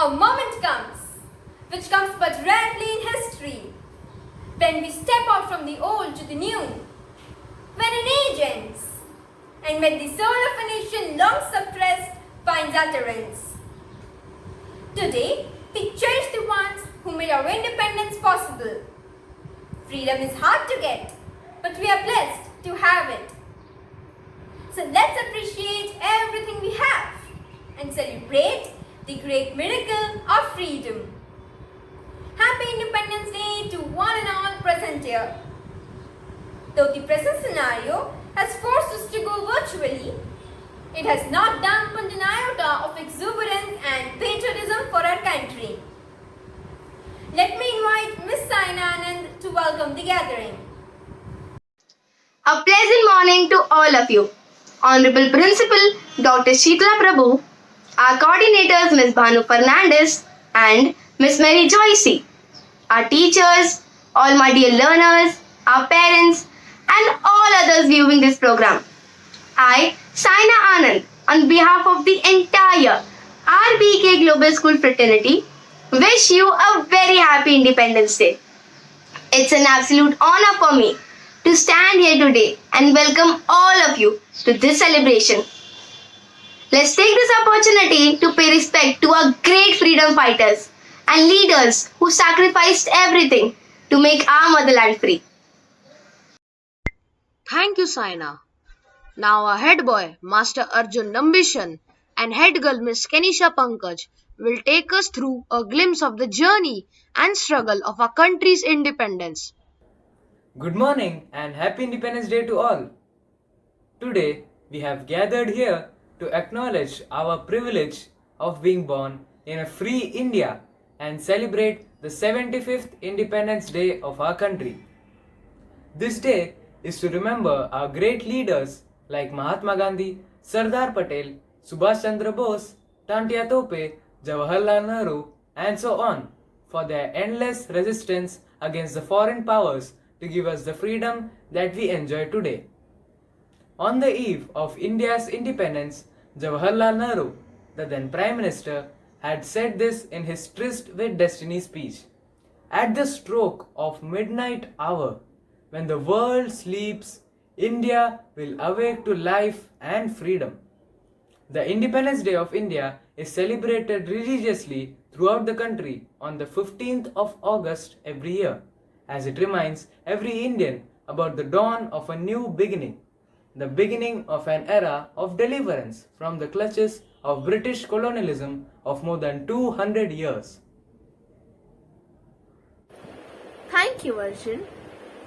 a moment comes, which comes but rarely in history, when we step out from the old to the new, when an age ends, and when the soul of a nation long suppressed finds utterance. Today, we cherish the ones who made our independence possible. Freedom is hard to get, but we are blessed to have it. So let's appreciate everything we have and celebrate the great miracle of freedom. Happy Independence Day to one and all present here. Though the present scenario has forced us to go virtually, it has not dampened an iota of exuberance and patriotism for our country. Let me invite Miss Saina Anand to welcome the gathering. A pleasant morning to all of you. Honorable Principal Dr. Sheetala Prabhu, our coordinators Ms. Bhanu Fernandez and Ms. Mary Joycey, our teachers, all my dear learners, our parents and all others viewing this program. I, Saina Anand, on behalf of the entire RBK Global School Fraternity, wish you a very happy Independence Day. It's an absolute honor for me to stand here today and welcome all of you to this celebration. Let's take this opportunity to pay respect to our great freedom fighters and leaders who sacrificed everything to make our motherland free. Thank you, Saina. Now our head boy, Master Arjun Nambishan, and head girl Miss Kenisha Pankaj will take us through a glimpse of the journey and struggle of our country's independence. Good morning and happy Independence Day to all. Today we have gathered here to acknowledge our privilege of being born in a free India and celebrate the 75th Independence Day of our country. This day is to remember our great leaders like Mahatma Gandhi, Sardar Patel, Subhash Chandra Bose, Tantia Tope, Jawaharlal Nehru and so on for their endless resistance against the foreign powers to give us the freedom that we enjoy today. On the eve of India's independence, Jawaharlal Nehru, the then Prime Minister, had said this in his Tryst with Destiny speech. At the stroke of midnight hour, when the world sleeps, India will awake to life and freedom. The Independence Day of India is celebrated religiously throughout the country on the 15th of August every year, as it reminds every Indian about the dawn of a new beginning, the beginning of an era of deliverance from the clutches of British colonialism of more than 200 years. Thank you, Arjun.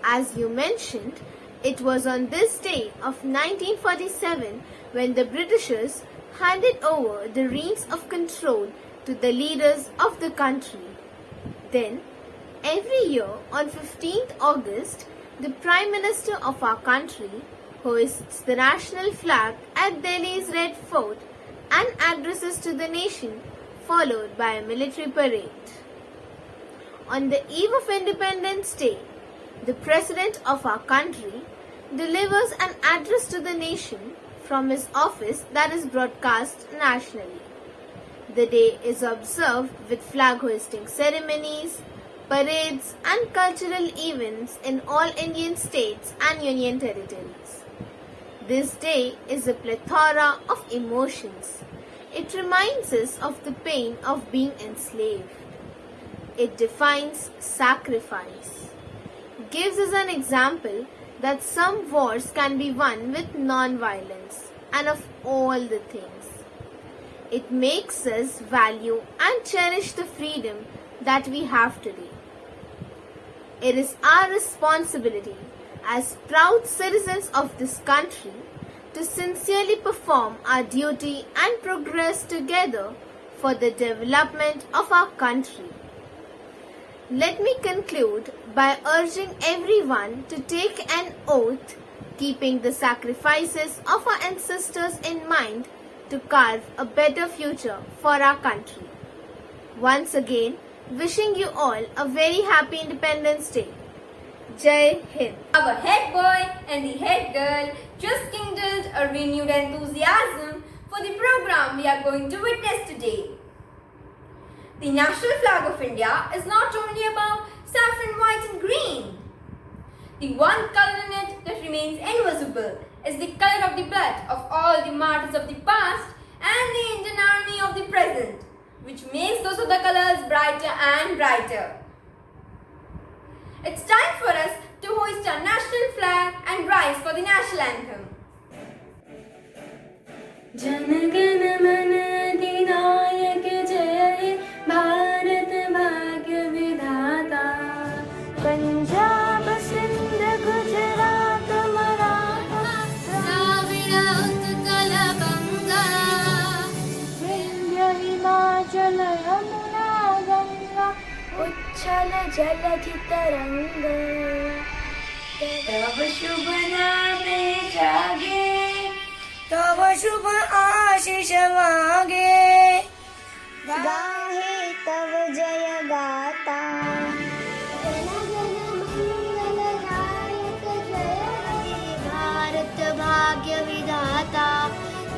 As you mentioned, it was on this day of 1947 when the Britishers handed over the reins of control to the leaders of the country. Then, every year on 15th August, the Prime Minister of our country hoists the national flag at Delhi's Red Fort and addresses to the nation, followed by a military parade. On the eve of Independence Day, the President of our country delivers an address to the nation from his office that is broadcast nationally. The day is observed with flag hoisting ceremonies, parades and cultural events in all Indian states and union territories. This day is a plethora of emotions. It reminds us of the pain of being enslaved. It defines sacrifice, gives us an example that some wars can be won with non-violence, and of all the things. It makes us value and cherish the freedom that we have today. It is our responsibility as proud citizens of this country to sincerely perform our duty and progress together for the development of our country. Let me conclude by urging everyone to take an oath, keeping the sacrifices of our ancestors in mind to carve a better future for our country. Once again, wishing you all a very happy Independence Day. Jai Hind. Our head boy and the head girl just kindled a renewed enthusiasm for the program we are going to witness today. The national flag of India is not only about saffron, white and green. The one color in it that remains invisible is the color of the blood of all the martyrs of the past and the Indian Army of the present, which makes those other colors brighter and brighter. It's time for us to hoist our national flag and rise for the national anthem. जनगण मन अधिनायक जय हे भारत भाग्य विधाता पंजाब सिंध गुजरात मराठा द्राविड़ उत्कल बंगा विंध्य हिमाचल यमुना गंगा उच्छल जलधि तरंग तव शुभ नामे जागे तव शुभ आशीष मांगे गाहे तव जय गाता जन गण मंगलदायक जय हे भारत भाग्य विधाता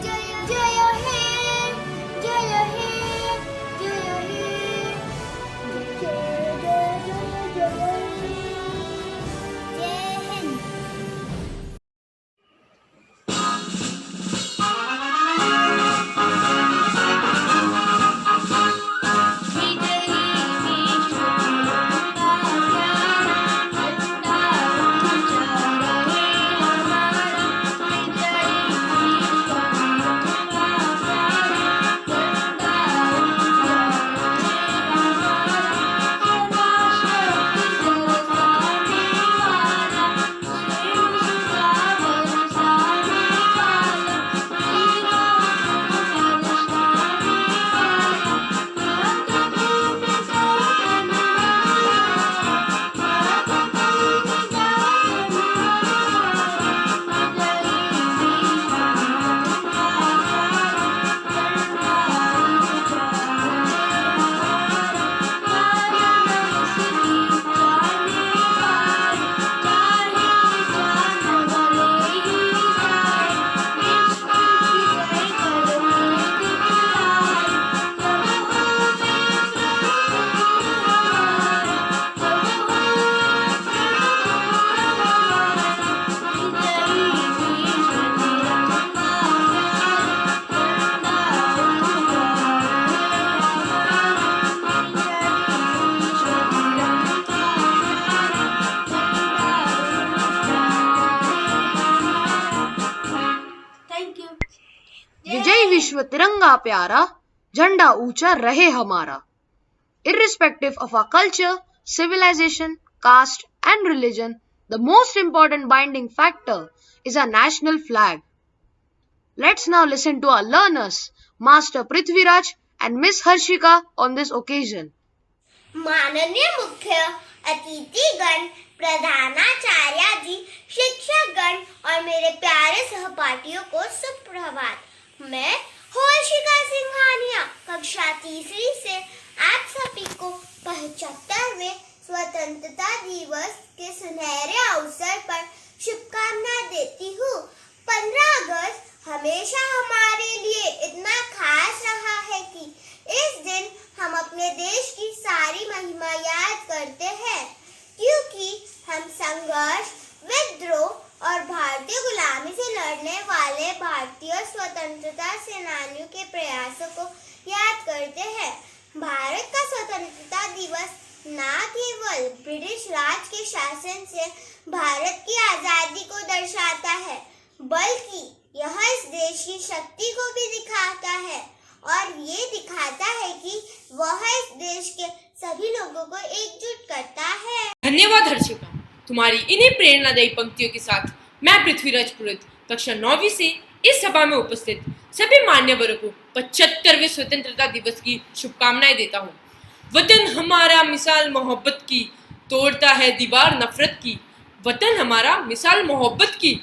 जय जय हे जय हे जय हे जय जय जय जय जय हिंद। विजय विश्व तिरंगा प्यारा झंडा ऊंचा रहे हमारा. Irrespective of our culture, civilization, caste and religion, the most important binding factor is our national flag. Let's now listen to our learners, Master Prithviraj and Miss Harshika on this occasion. माननीय मुख्य अतिथिगण, प्रधानाचार्य जी, शिक्षकगण और मेरे प्यारे सहपाठियों को सुप्रभात. मैं हर्षिका सिंघानिया कक्षा तीसरी से आप सभी को 75वें स्वतंत्रता दिवस के सुनहरे अवसर पर शुभकामनाएं देती हूँ. 15 अगस्त हमेशा हमारे लिए इतना खास रहा है कि इस दिन हम अपने देश की सारी महिमा याद करते हैं, क्योंकि हम संघर्ष, विद्रोह और भारतीय गुलामी से लड़ने वाले भारतीय स्वतंत्रता सेनानियों के प्रयासों को याद करते हैं. भारत का स्वतंत्रता दिवस न केवल ब्रिटिश राज के शासन से भारत की आजादी को दर्शाता है, बल्कि यह इस देश की शक्ति को भी दिखाता है और ये दिखाता है कि वह इस देश के सभी लोगों को एकजुट करता है. धन्यवाद हर्षिका. तुम्हारी इन्हीं प्रेरणादायी पंक्तियों के साथ मैं पृथ्वीराज पुरोहित कक्षा 9वीं से इस सभा में उपस्थित सभी मान्यवरों को 75वें स्वतंत्रता दिवस की शुभकामनाएं देता हूँ. वतन हमारा मिसाल मोहब्बत की, तोड़ता है दीवार नफरत की. वतन हमारा मिसाल मोहब्बत की,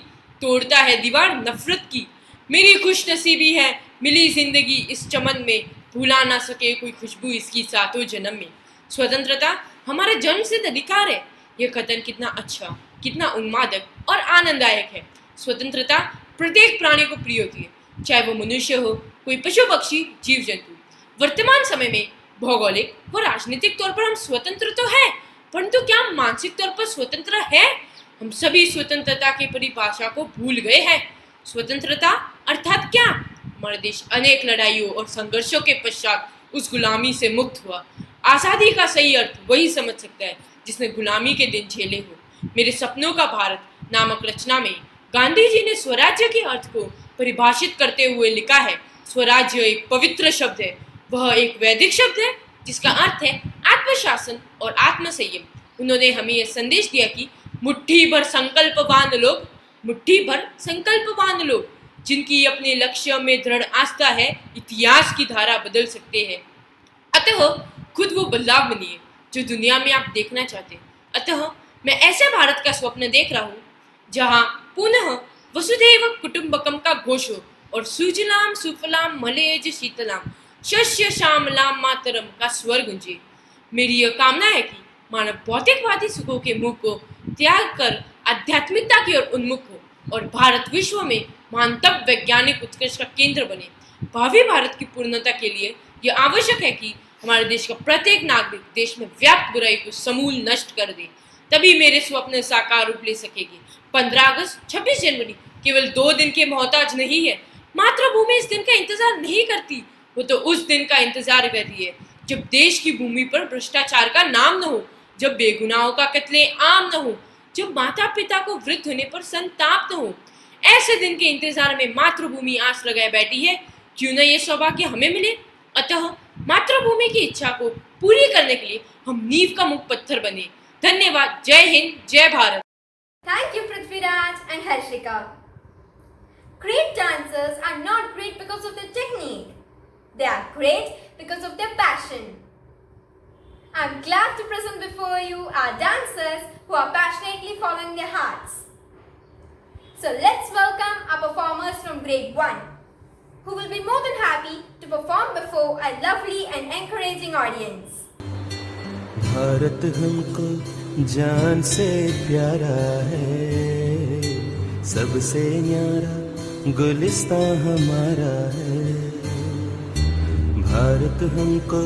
तोड़ता है दीवार नफरत की. मेरी खुश नसीबी है मिली जिंदगी इस चमन में, भुला ना सके कोई खुशबू इसकी सातों जन्म में. स्वतंत्रता हमारा जन्मसिद्ध अधिकार है. यह कथन कितना अच्छा, कितना उन्मादक और आनंददायक है. स्वतंत्रता प्रत्येक प्राणी को प्रिय होती है, चाहे वो मनुष्य हो, कोई पशु पक्षी, जीव जंतु. वर्तमान समय में भौगोलिक व राजनीतिक तौर पर हम स्वतंत्र तो हैं, परंतु क्या हम मानसिक तौर पर स्वतंत्र हैं? हम सभी स्वतंत्रता की परिभाषा को भूल गए हैं। स्वतंत्रता अर्थात क्या? हमारा देश अनेक लड़ाइयों और संघर्षों के पश्चात उस गुलामी से मुक्त हुआ। आजादी का सही अर्थ वही समझ सकता है जिसने गुलामी के दिन झेले हो। मेरे सपनों का भारत नामक रचना में गांधी जी ने स्वराज्य के अर्थ को परिभाषित करते हुए लिखा है, स्वराज्य एक पवित्र शब्द है, वह एक वैदिक शब्द है जिसका अर्थ है आत्मशासन और आत्मसंयम। उन्होंने हमें यह संदेश दिया कि मुट्ठी भर संकल्पवान लोग जिनकी अपने लक्ष्य में दृढ़ आस्था है, इतिहास की धारा बदल सकते हैं। अतः खुद वो बदलाव बनिए जो दुनिया में आप देखना चाहते हैं। अतः मैं ऐसे भारत का स्वप्न देख रहा हूँ जहाँ पुनः वसुधैव कुटुंबकम का घोष हो और सुजलाम सुफलाम मलयज शीतलाम शस्य श्यामलाम मातरम का स्वर गुंजे। मेरी यह कामना है कि मानव भौतिकवादी सुखों के मुख को त्याग कर आध्यात्मिकता की ओर उन्मुख हो और भारत विश्व में महानतम वैज्ञानिक उत्कर्ष का केंद्र बने। भावी भारत की पूर्णता के लिए यह आवश्यक है कि हमारे देश का प्रत्येक नागरिक देश में व्याप्त बुराई को समूल नष्ट कर दे, तभी मेरे स्वप्न साकार रूप ले सकेगी। 15 अगस्त 26 जनवरी केवल 2 दिन के मोहताज नहीं है। मातृभूमि इस दिन का इंतजार नहीं करती, वो तो उस दिन का इंतजार कर रही है जब देश की भूमि पर भ्रष्टाचार का नाम न हो, जब बेगुनाहों का कत्ले आम न हो, जब माता पिता को वृद्ध होने पर संताप न हो। ऐसे दिन के इंतजार में मातृभूमि आस लगाए बैठी है, क्यों न ये सौभाग्य हमें मिले। अतः मातृभूमि की इच्छा को पूरी करने के लिए हम नींव का मुख पत्थर बने। धन्यवाद। जय हिंद, जय Bharat. Thank you, Prithviraj and Harshika. Great dancers are not great because of their technique. They are great because of their passion. I'm glad to present before you our dancers who are passionately following their hearts. So let's welcome our performers from grade 1, who will be more than happy to perform before a lovely and encouraging audience. Bharat हमको जान से प्यारा है, सबसे न्यारा गुलिस्तां हमारा है। भारत हमको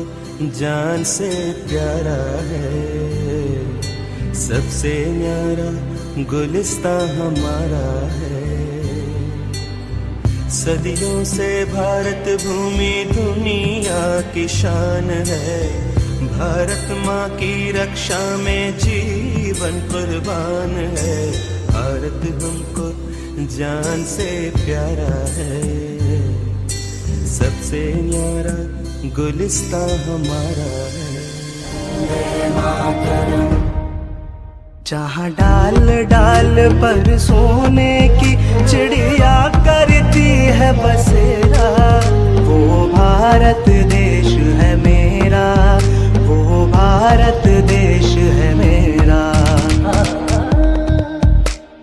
जान से प्यारा है, सबसे न्यारा गुलिस्तां हमारा है। सदियों से भारत भूमि दुनिया की शान है, भारत माँ की रक्षा में जीवन कुर्बान है। भारत हमको जान से प्यारा है, सबसे न्यारा गुलिस्तां हमारा है। जहाँ डाल डाल पर सोने की चिड़िया करती है बसेरा, वो भारत देश है मेरा, वो भारत देश है मेरा।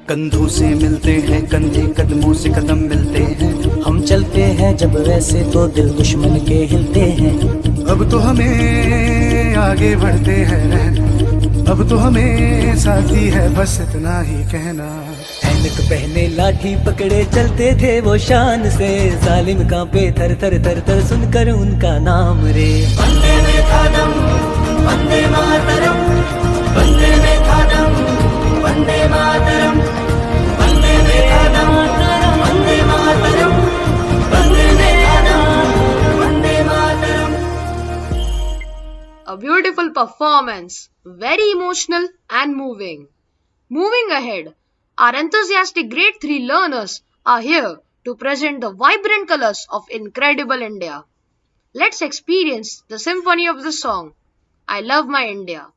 कंधों से मिलते हैं कंधे, कदमों से कदम मिलते हैं, हम चलते हैं जब वैसे तो दिल दुश्मन के हिलते हैं। अब तो हमें आगे बढ़ते हैं रहना, अब तो हमें साथी है बस इतना ही कहना। ऐनक पहने लाठी पकड़े चलते थे वो शान से, जालिम कांपे थर थर थर थर सुनकर उनका नाम रे। वंदे में था दम, वंदे मातरम, वंदे में था दम, वंदे मातरम, वंदे में था दम, वंदे मातरम, वंदे में था दम, Vande Mataram. A beautiful performance, very emotional and moving. Moving ahead, our enthusiastic grade 3 learners are here to present the vibrant colors of incredible India. Let's experience the symphony of the song, I Love My India.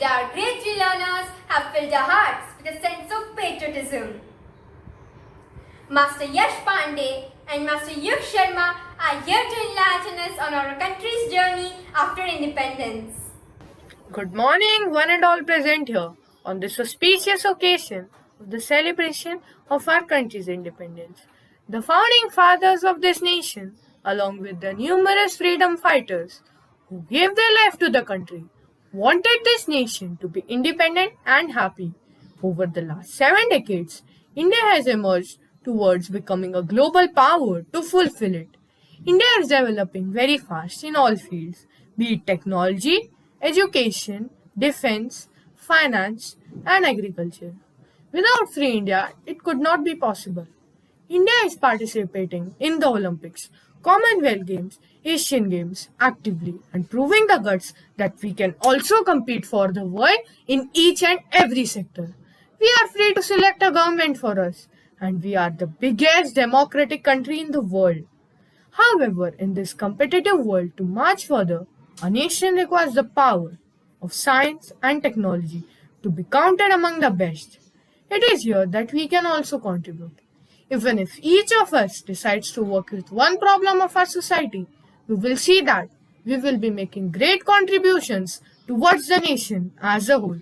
Indeed, our great learners have filled our hearts with a sense of patriotism. Master Yash Pandey and Master Yug Sharma are here to enlighten us on our country's journey after independence. Good morning, one and all present here on this auspicious occasion of the celebration of our country's independence. The founding fathers of this nation, along with the numerous freedom fighters who gave their life to the country, wanted this nation to be independent and happy. Over the last 7 decades, India has emerged towards becoming a global power to fulfill it. India is developing very fast in all fields, be it technology, education, defense, finance, and agriculture. Without free India, it could not be possible. India is participating in the Olympics, Commonwealth Games, Asian Games actively and proving the guts that we can also compete for the world in each and every sector. We are free to select a government for us, and we are the biggest democratic country in the world. However, in this competitive world, to march further, a nation requires the power of science and technology to be counted among the best. It is here that we can also contribute. Even if each of us decides to work with one problem of our society, we will see that we will be making great contributions towards the nation as a whole.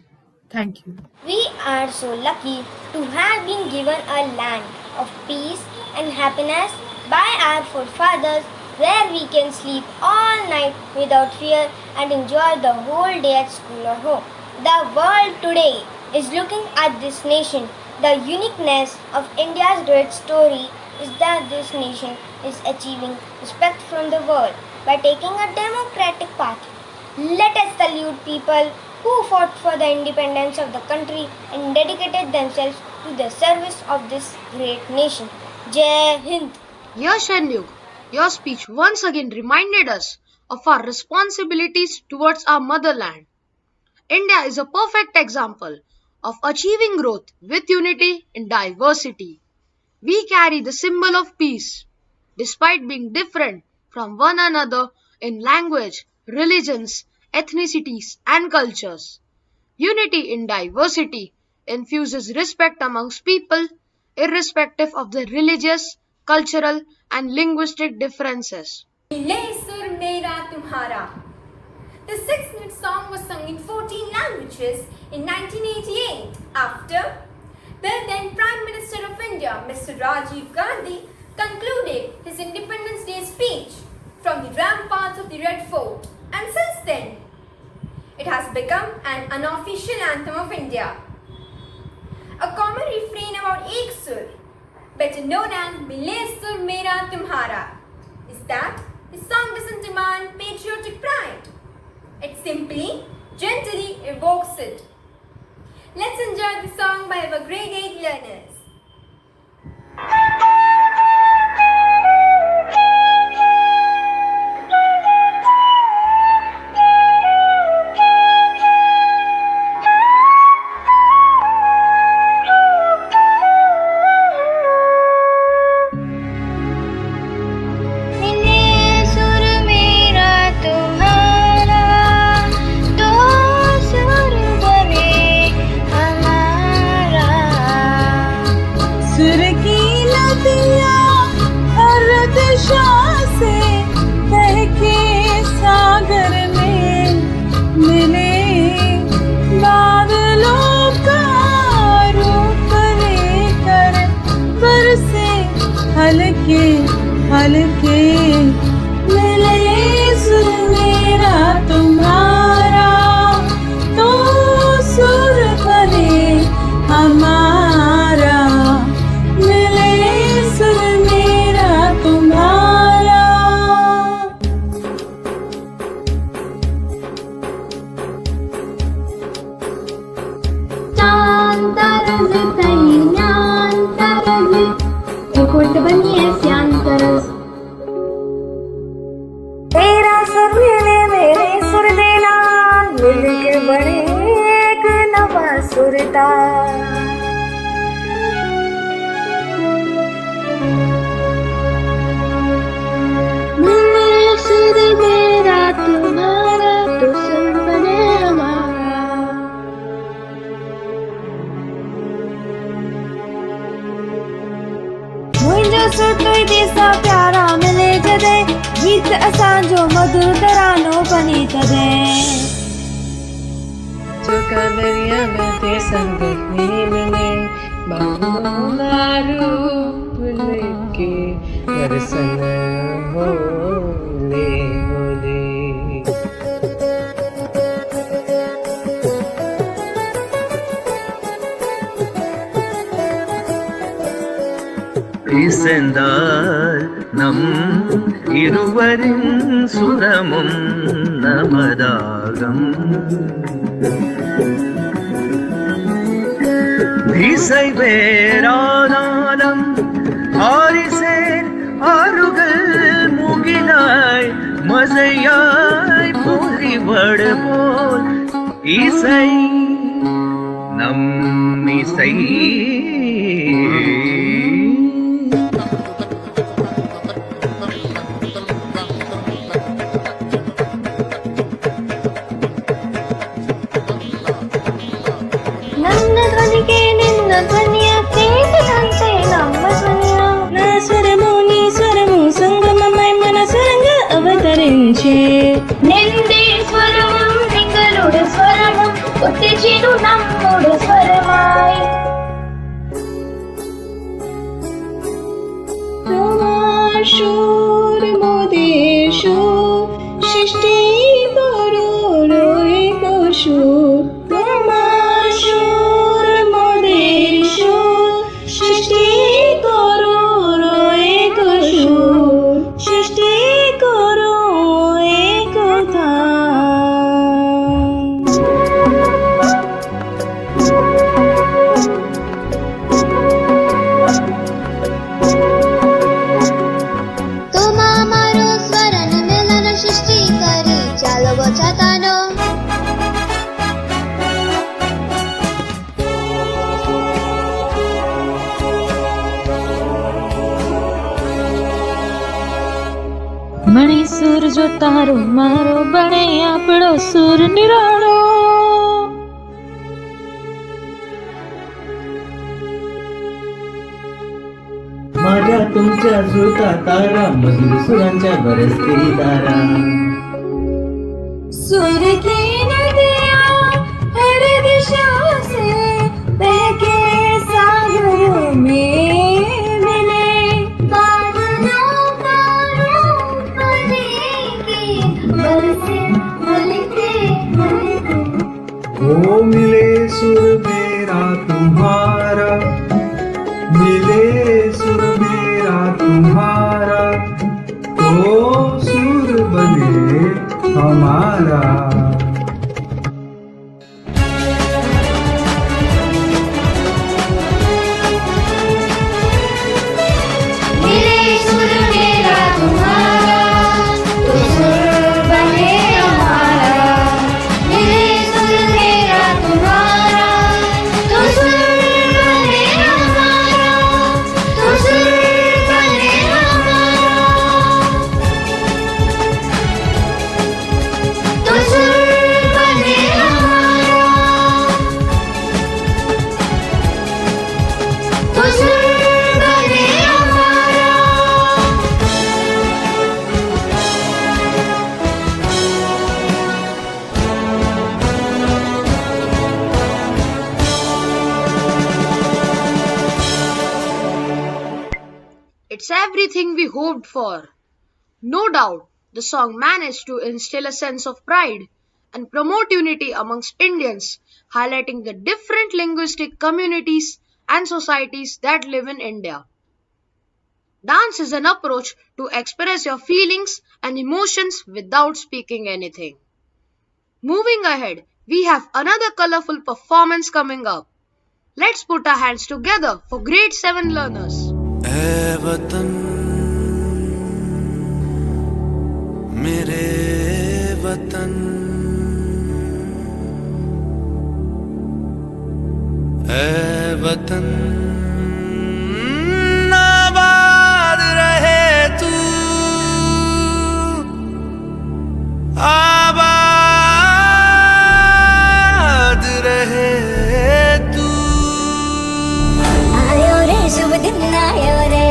Thank you. We are so lucky to have been given a land of peace and happiness by our forefathers, where we can sleep all night without fear and enjoy the whole day at school or home. The world today is looking at this nation. The uniqueness of India's great story is that this nation is achieving respect from the world by taking a democratic path. Let us salute people who fought for the independence of the country and dedicated themselves to the service of this great nation. Jai Hind! Yash and Yug, your speech once again reminded us of our responsibilities towards our motherland. India is a perfect example of achieving growth with unity in diversity. We carry the symbol of peace, despite being different from one another in language, religions, ethnicities, and cultures. Unity in diversity infuses respect amongst people, irrespective of their religious, cultural, and linguistic differences. Mile Sur Mera Tumhara. The 6-minute song was sung in 14 languages in 1988 after the then Prime Minister of India, Mr. Rajiv Gandhi, concluded his Independence Day speech from the ramparts of the Red Fort, and since then it has become an unofficial anthem of India. A common refrain about Ek Sur, better known as Mile Sur Mera Tumhara, is that the song doesn't demand patriotic pride. It simply, gently evokes it. Let's enjoy the song by our grade 8 learners. हल्के हल्के मिले सुर मेरा तुम्हारा तो सुर बने हमारा मिले सुर मेरा तुम्हारा चांद तरस तैयार तरस कोट बनिए श्याम तरस तेरा सुर मिले मेरे सुर देना मिलके बने एक नवा सुरतार मिले सुर मेरा तुम्हारा तो सुर बने हमारा सुठो ई देसा प्यारा मिले जॾहिं गीत असांजो मधुर तरानो बने तॾहिं चुका दरिया में ते संग नहीं मिले बारू लेके दर्शन होले होले இசைந்தால் நம் இருவரின் சுரமும் நமதாகம் திசை வேறானாலும் ஆரிசேர் ஆறுகள் முகிலாய் மசையாய் பொறிவடு போல் இசை நம் இசை ನನ್ನ ಧ್ವನಿಗೆ ನಿನ್ನ ಧ್ವನಿಯ ಕೇಳಿದಂತೆ ನಮ್ಮ ಧ್ವನಿಯ నా స్వరము నీ స్వరము సంగమమై మన స్వరంగ అవతరించే నిందే స్వరమం నింగలుడు స్వరమం ఉత్తేజిను నమ్ముడు స్వరమాయ్ তোমার মোদের সুর সৃষ্টি করো রয়ে সুর তোমার সুর মোদের সুর সৃষ্টি করো রয়ে সুর সৃষ্টি করো একথা তোমা મારો સ્વરન મિલન સૃષ્ટિ કરી ચાલો બચાતાનો મણી સુર જો તારો મારો બને આપણો સુર નિરાળો माझ्या तुमच्या जुळता तारा मधुर सुरांच्या बरसती दारा सुर की नदियाँ हर दिशा से बहके सागरों में मिले बादलों का रूप लेके बरसे हल्के हल्के ओ मिले सुर मेरा तुम्हारा मिले सुर मेरा तुम्हारा तो सुर बने हमारा मिले सुर मेरा तुम्हारा तो सुर बने हमारा मिले सुर मेरा तुम्हारा तो सुर बने हमारा तो सुर बने हमारा तो सुर बने हमारा तो सुर बने हमारा It's everything we hoped for. No doubt, the song managed to instill a sense of pride and promote unity amongst Indians, highlighting the different linguistic communities and societies that live in India. Dance is an approach to express your feelings and emotions without speaking anything. Moving ahead, we have another colorful performance coming up. Let's put our hands together for grade 7 learners. ऐ वतन मेरे वतन ऐ वतन आबाद रहे तू आबाद रहे तू आयो रे शुभ दिन आयो रे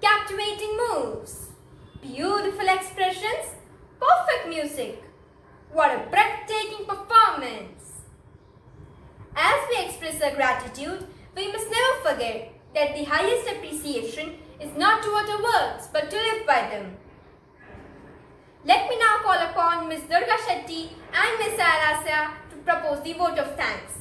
captivating moves, beautiful expressions, perfect music. What a breathtaking performance! As we express our gratitude, we must never forget that the highest appreciation is not to utter words but to live by them. Let me now call upon Ms. Durga Shetty and Ms. Alasya to propose the vote of thanks.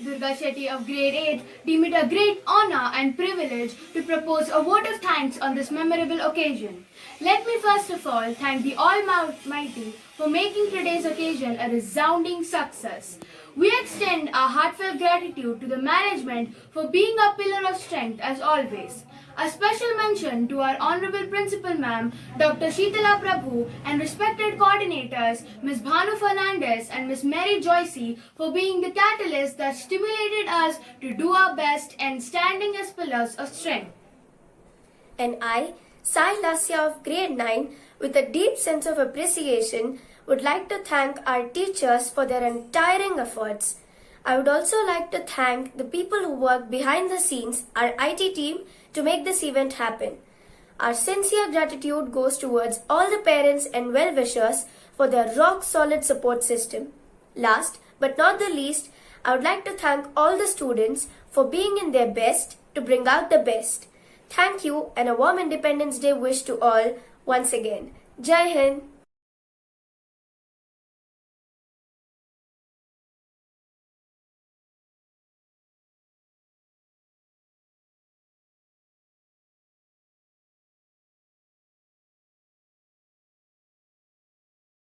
Durga Shetty of grade 8 deem it a great honor and privilege to propose a vote of thanks on this memorable occasion. Let me first of all thank the Almighty for making today's occasion a resounding success. We extend our heartfelt gratitude to the management for being a pillar of strength as always. A special mention to our Honorable Principal Ma'am, Dr. Sheetala Prabhu, and respected coordinators, Ms. Bhanu Fernandez and Ms. Mary Joycey, for being the catalyst that stimulated us to do our best and standing as pillars of strength. And I, Sai Lasya of grade 9, with a deep sense of appreciation, would like to thank our teachers for their untiring efforts. I would also like to thank the people who work behind the scenes, our IT team, to make this event happen. Our sincere gratitude goes towards all the parents and well-wishers for their rock-solid support system. Last but not the least, I would like to thank all the students for being in their best to bring out the best. Thank you and a warm Independence Day wish to all once again. Jai Hind!